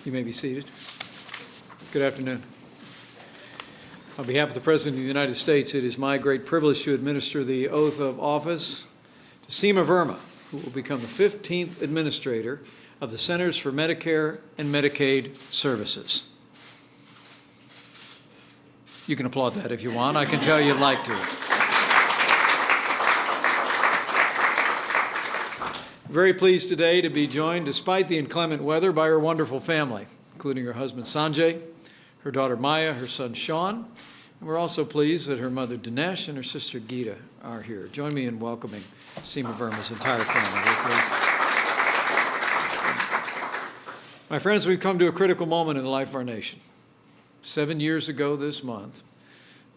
You may be seated. Good afternoon. On behalf of the President of the United States, it is my great privilege to administer the oath of office to Seema Verma, who will become the 15th Administrator of the Centers for Medicare and Medicaid Services. You can applaud that if you want. I can tell you'd like to. Very pleased today to be joined, despite the inclement weather, by her wonderful family, including her husband Sanjay, her daughter Maya, her son Sean, and we're also pleased that her mother Dinesh and her sister Geeta are here. Join me in welcoming Seema Verma's entire family. My friends, we've come to a critical moment in the life of our nation. 7 years ago this month,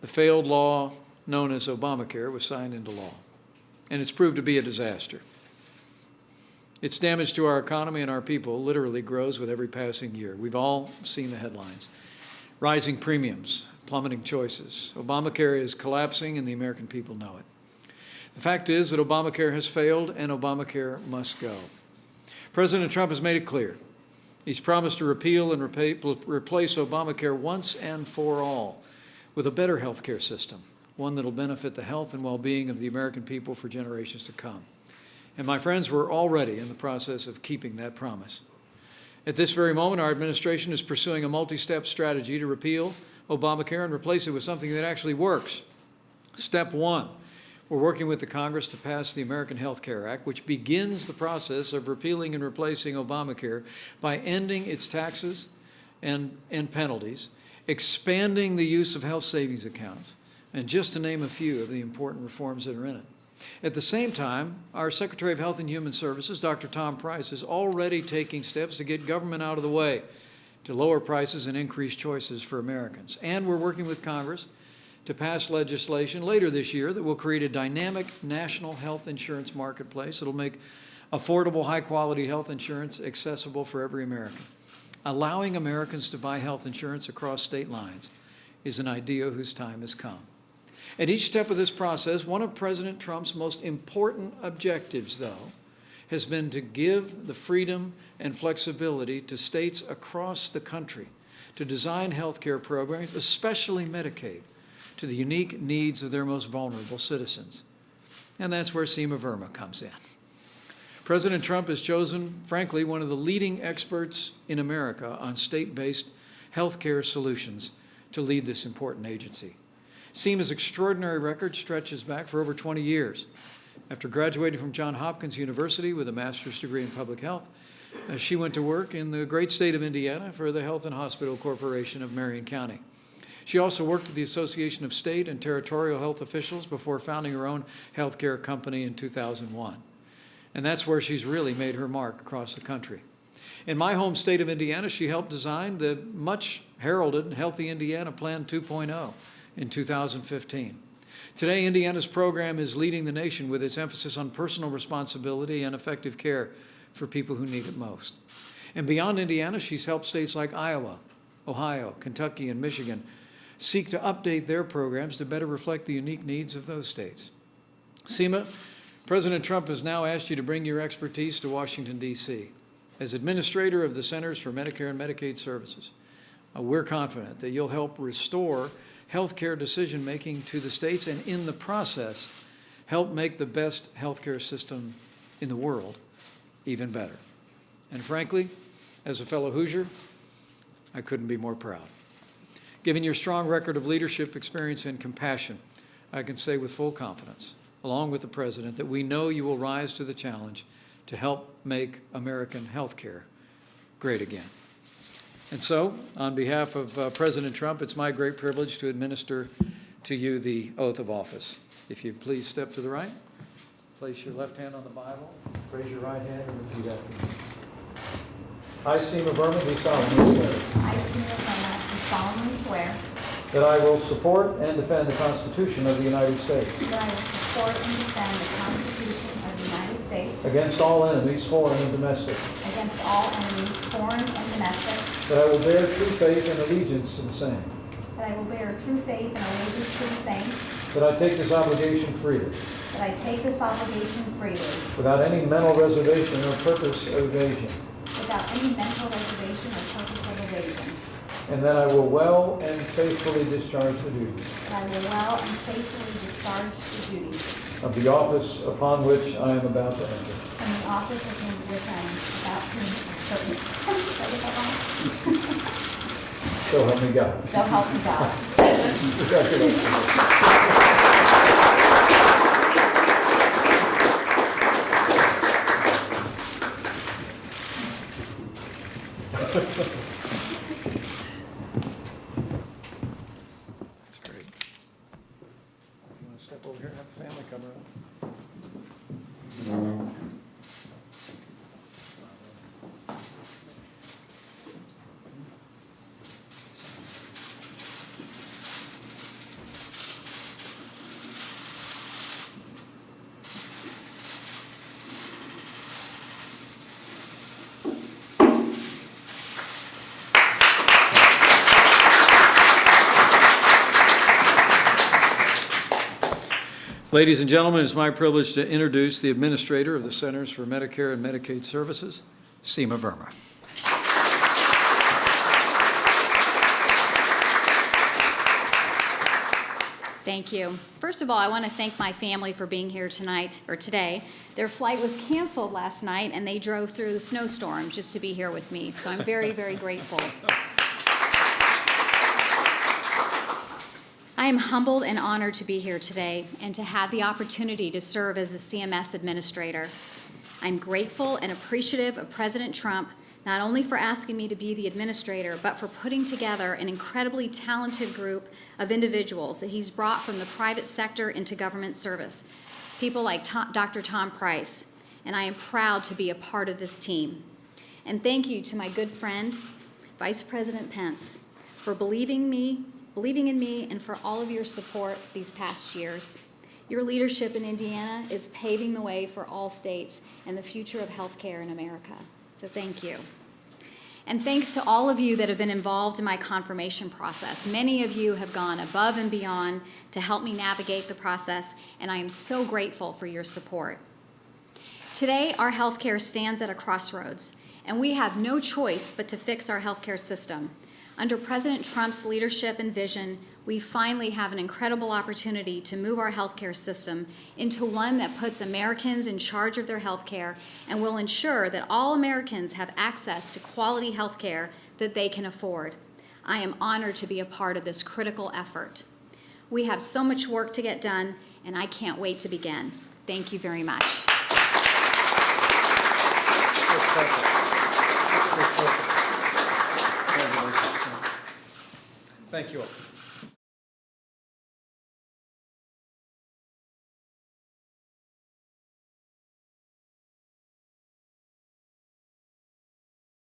the failed law known as Obamacare was signed into law, and it's proved to be a disaster. Its damage to our economy and our people literally grows with every passing year. We've all seen the headlines. Rising premiums, plummeting choices. Obamacare is collapsing and the American people know it. The fact is that Obamacare has failed and Obamacare must go. President Trump has made it clear. He's promised to repeal and replace Obamacare once and for all with a better health care system, one that will benefit the health and well-being of the American people for generations to come. And my friends, we're already in the process of keeping that promise. At this very moment, our administration is pursuing a multi-step strategy to repeal Obamacare and replace it with something that actually works. Step one, we're working with the Congress to pass the American Health Care Act, which begins the process of repealing and replacing Obamacare by ending its taxes and penalties, expanding the use of health savings accounts, and just to name a few of the important reforms that are in it. At the same time, our Secretary of Health and Human Services, Dr. Tom Price, is already taking steps to get government out of the way to lower prices and increase choices for Americans. And we're working with Congress to pass legislation later this year that will create a dynamic national health insurance marketplace that will make affordable, high-quality health insurance accessible for every American. Allowing Americans to buy health insurance across state lines is an idea whose time has come. At each step of this process, one of President Trump's most important objectives, though, has been to give the freedom and flexibility to states across the country to design health care programs, especially Medicaid, to the unique needs of their most vulnerable citizens. And that's where Seema Verma comes in. President Trump has chosen, frankly, one of the leading experts in America on state-based health care solutions to lead this important agency. Seema's extraordinary record stretches back for over 20 years. After graduating from Johns Hopkins University with a master's degree in public health, she went to work in the great state of Indiana for the Health and Hospital Corporation of Marion County. She also worked at the Association of State and Territorial Health Officials before founding her own healthcare company in 2001. And that's where she's really made her mark across the country. In my home state of Indiana, she helped design the much heralded Healthy Indiana Plan 2.0 in 2015. Today, Indiana's program is leading the nation with its emphasis on personal responsibility and effective care for people who need it most. And beyond Indiana, she's helped states like Iowa, Ohio, Kentucky, and Michigan seek to update their programs to better reflect the unique needs of those states. Seema, President Trump has now asked you to bring your expertise to Washington, D.C. As Administrator of the Centers for Medicare and Medicaid Services. We're confident that you'll help restore healthcare decision-making to the states and in the process, help make the best healthcare system in the world even better. And frankly, as a fellow Hoosier, I couldn't be more proud. Given your strong record of leadership, experience, and compassion, I can say with full confidence, along with the President, that we know you will rise to the challenge to help make American healthcare great again. And so, on behalf of President Trump, it's my great privilege to administer to you the oath of office. If you please step to the right, place your left hand on the Bible, raise your right hand, and repeat after me. I, Seema Verma, do solemnly swear. I, Seema Verma, do solemnly swear that I will support and defend the Constitution of the United States that I will support and defend the Constitution of the United States against all enemies, foreign and domestic, against all enemies, foreign and domestic, that I will bear true faith and allegiance to the same, that I will bear true faith and allegiance to the same, that I take this obligation freely, that I take this obligation freely, without any mental reservation or purpose of evasion, without any mental reservation or purpose of evasion. and that I will well and faithfully discharge the duties And I will well and faithfully discharge the duties of the office upon which I am about to enter. in the office of which I am about to So help me God. So help me God. Congratulations. That's great. You want to step over here and have the family come around? Ladies and gentlemen, it's my privilege to introduce the Administrator of the Centers for Medicare and Medicaid Services, Seema Verma. Thank you. First of all, I want to thank my family for being here tonight, or today. Their flight was canceled last night, and they drove through the snowstorm just to be here with me, so I'm very, very grateful. I am humbled and honored to be here today and to have the opportunity to serve as the CMS Administrator. I'm grateful and appreciative of President Trump, not only for asking me to be the administrator, but for putting together an incredibly talented group of individuals that he's brought from the private sector into government service, people like Dr. Tom Price, and I am proud to be a part of this team. And thank you to my good friend, Vice President Pence, for believing in me, and for all of your support these past years. Your leadership in Indiana is paving the way for all states and the future of healthcare in America. So thank you. And thanks to all of you that have been involved in my confirmation process. Many of you have gone above and beyond to help me navigate the process, and I am so grateful for your support. Today, our healthcare stands at a crossroads, and we have no choice but to fix our healthcare system. Under President Trump's leadership and vision, we finally have an incredible opportunity to move our healthcare system into one that puts Americans in charge of their healthcare and will ensure that all Americans have access to quality healthcare that they can afford. I am honored to be a part of this critical effort. We have so much work to get done, and I can't wait to begin. Thank you very much. Thank you all.